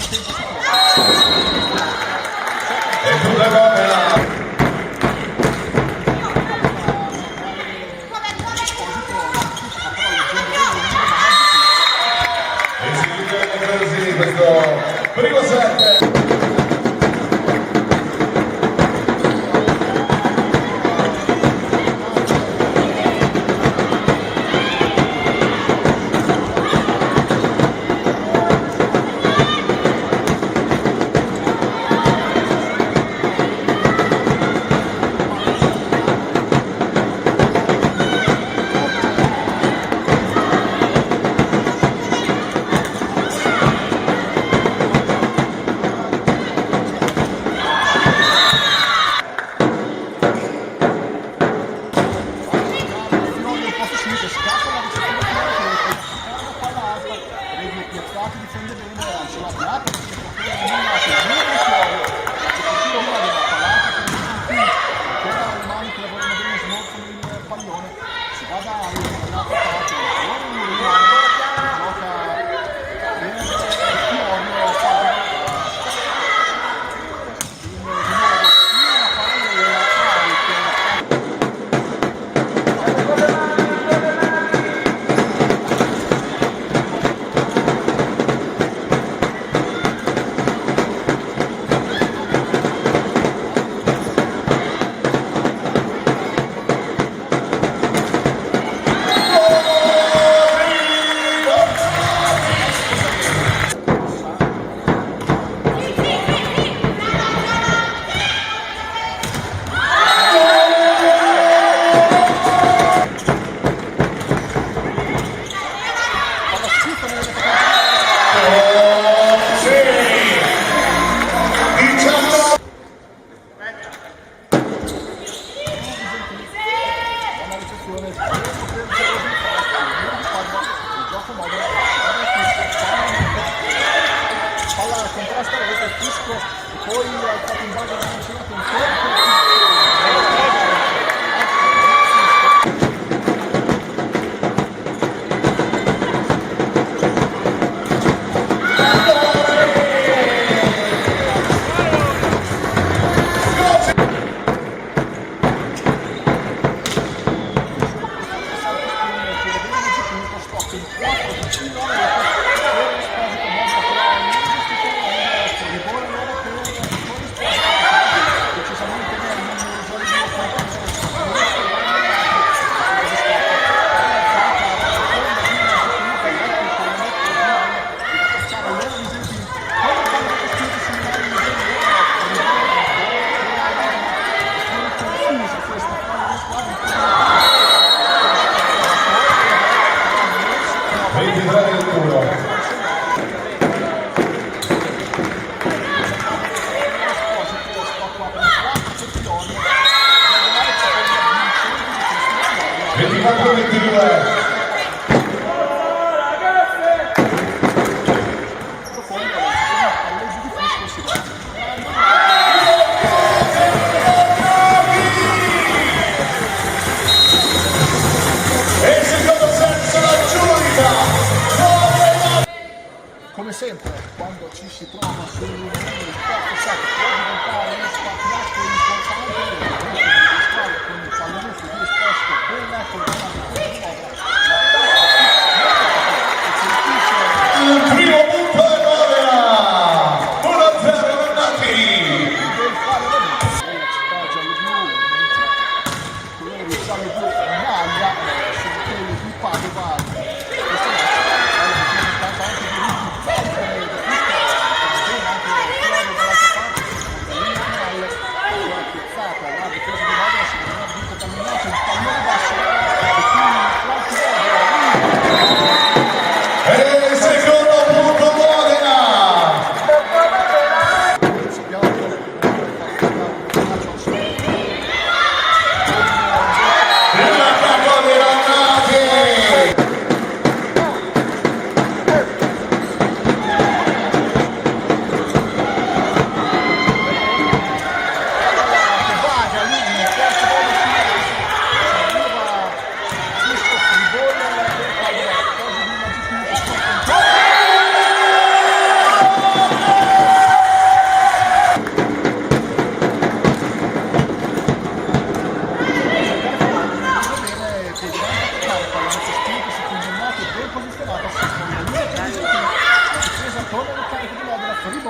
E tu la gomera. Questo primo set. Come sempre, quando ci si trova sul livello del quarto set può diventare uno spacchetto importante delle squadre con il pallone più esposto ben netto il primo punto del Modena 1-0 Bernati del fare la città giallo-blu, mentre quelli giallo-blu in maglia sono quelli di Padova.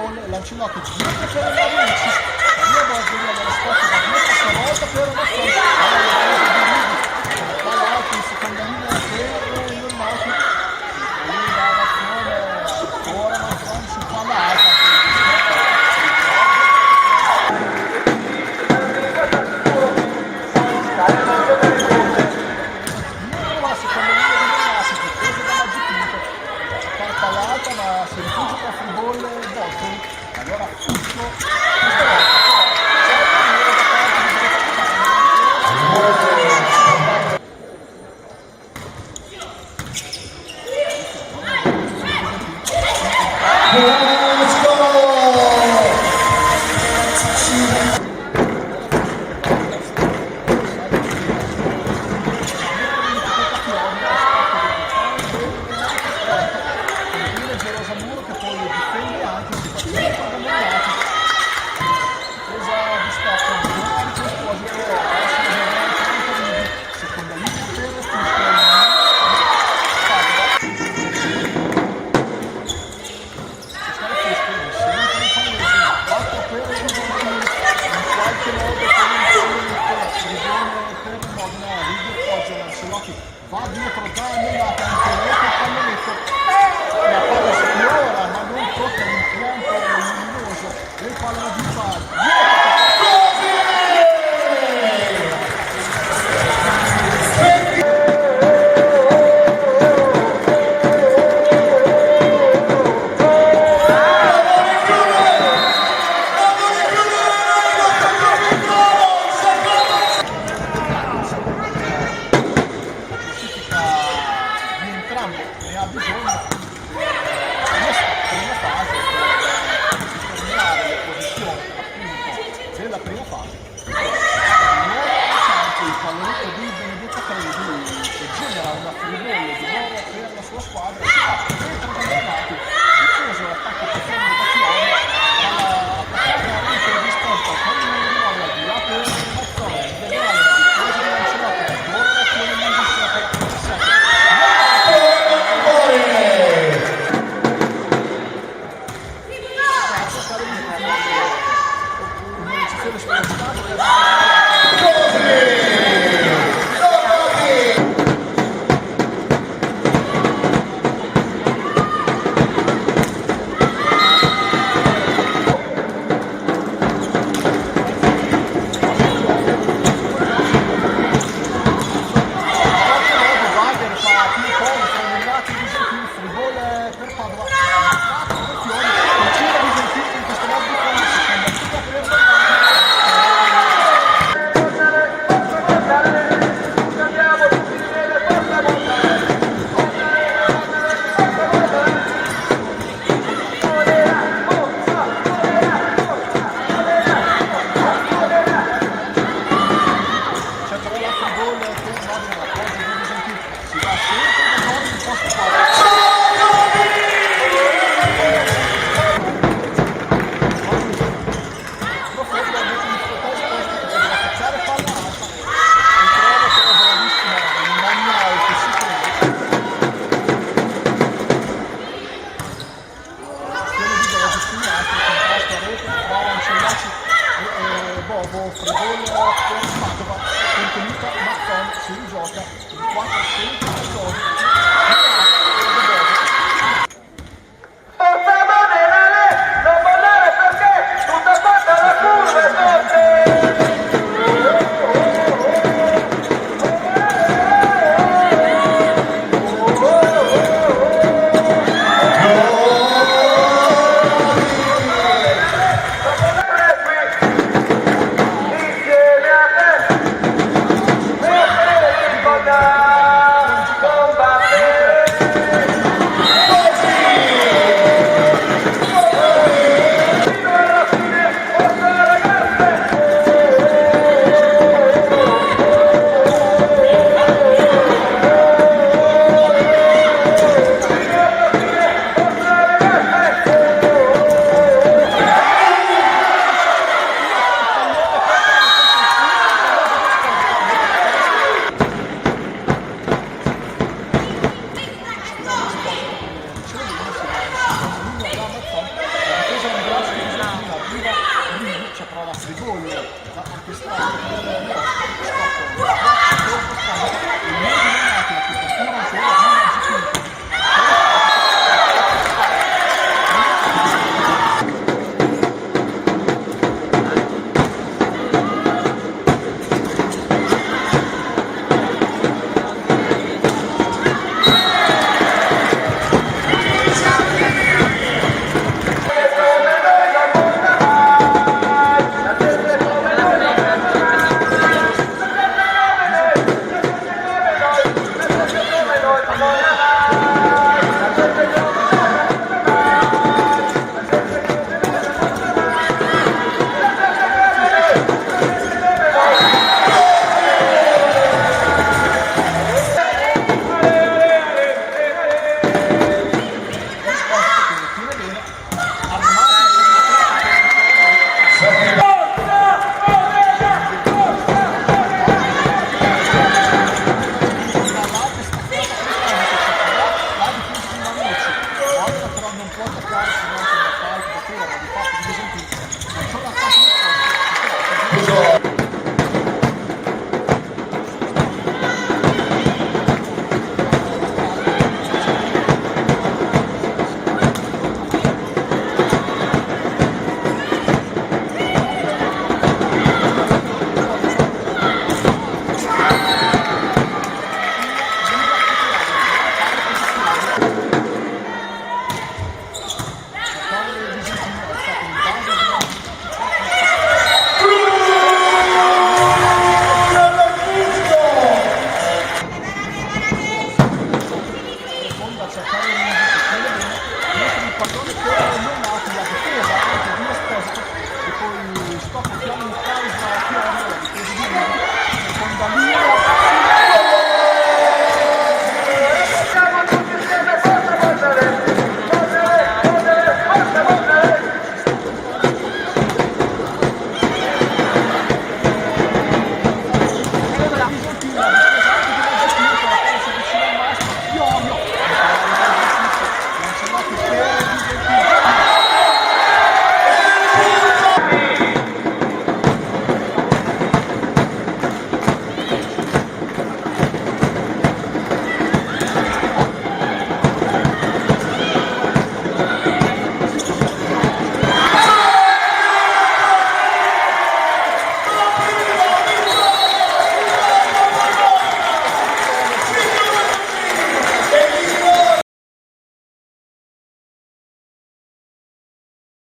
L'Ancelotti dietro per il Maurici, io devo vedere la risposta da dietro stavolta per una palla alta in seconda linea per il Marchi, lì la l'azione ancora Mazzoni su palla alta. Ma si rifugia tra Fribolle e Boston, allora tutto va dietro già nella canzonetta il pallonetto, la palla sfiora ma non tocca l'impianto luminoso del pallone di Bari. Ne ha bisogno prima fase per terminare le posizioni appunto della prima fase. Il pallonetto di Benedetto Credi che genera una frivolle di nuovo per la sua squadra e si fa dentro dagli armati difeso l'attacco profondo da Chiaro all'attaccante risposta con il nuovo di là per il Mazzone vedrà la difesa di Lancelotti ancora l'azione lunghissima per il 17. Bobo, Fribolle per Padova, contenuta Mazzoni si rigioca in 400 Mazzoni. Forza Monelale, non mollare perché tutta fatta la curva è forte! Forza ragazze! che strano.